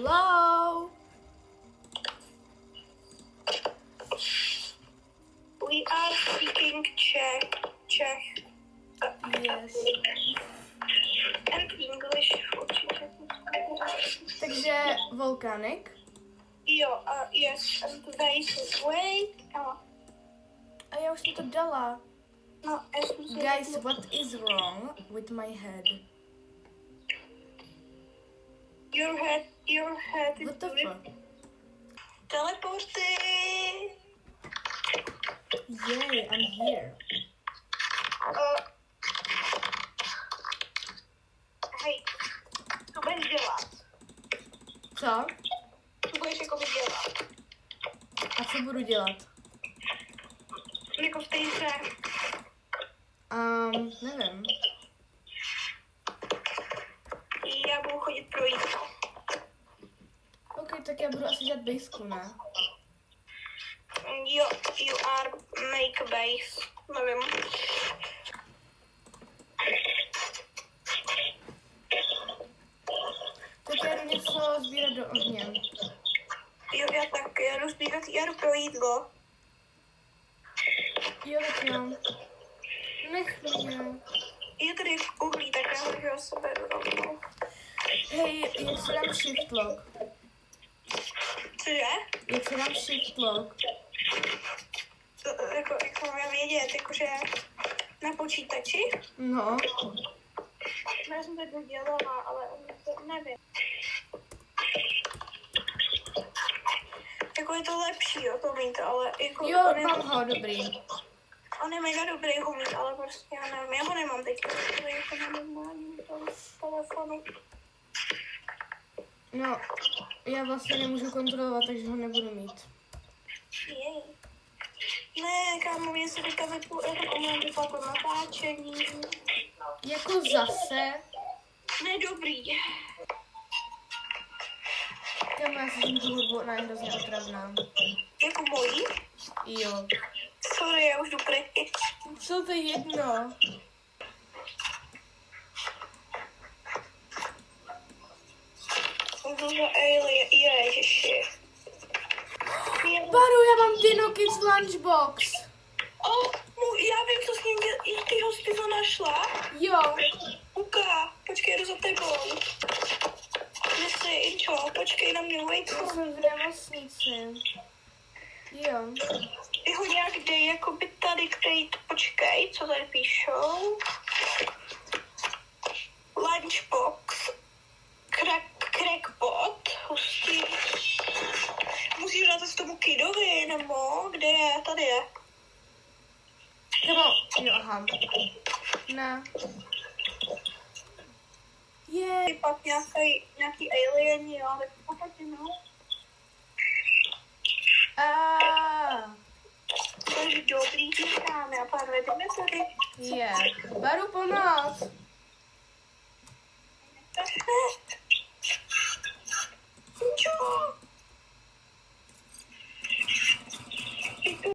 Hello. We are speaking Czech. Yes. And English určitě. Takže volcanic. Jo, yes, and base. Wait. A já už jsem to dala. No, Guys, what is wrong with my head? Your head is What the beautiful. fuck? Teleporty. Yay, I'm here. Hej, co budeš dělat? Co? Co budeš jako dělat? A co budu dělat? Jako v té hře. Nevím. Já budu chodit pro jídlo. Ok, tak já budu asi dělat bejsku, ne? Jo, you are make base. Nevím. Tak já jdu něco sbírat do ohně. Jo, já tak, já jdu pro jídlo. Jo, tak jo. Nech mě. Je tady uhlí, tak já ho seberu rovnou. Hej, jak se dám shift lock? Cože? Jak se dám shift lock? Jako mám vědět, jakože na počítači? No. Já jsem to jednou dělala, ale to nevím. Jako je to lepší, jo, to mít, ale jako... Jo, mám ho, dobrý. On je mega dobrý ho mít, ale prostě já nevím, já ho nemám teď, protože jako na normálním telefonu. No, já vlastně nemůžu kontrolovat, takže ho nebudu mít. Jej. Ne, kámo, mě se teďka vypadlo natáčení. Jako zase? Ne, dobrý. Kámo, já si jsem tu hudbu, ona je hrozně otravná. Jako mojí? Jo. Sorry, já už jdu pryč. Co to je jedno? Ježiši. Baru, já mám Dino Kids Lunchbox. Já vím, co s ním dělá. Ty to našla? Jo. Uka, počkej, jdu za tebou. Nesi, Inčo, počkej na mě, wait. Já jsem v nemocnici. Jo. Ty ho nějak dej, jako by tady který, počkej, co tady píšou. Lunchbox. Crackpot. Hustý. Musíš dát z tomu kidovi, nebo kde je? Tady je. Nebo, jo, aha. Ne. Je. Pak nějaký alien, jo, tak pohodě, no. To je dobrý, říkám, já pár jdeme tady. Je. Baru, pomoc.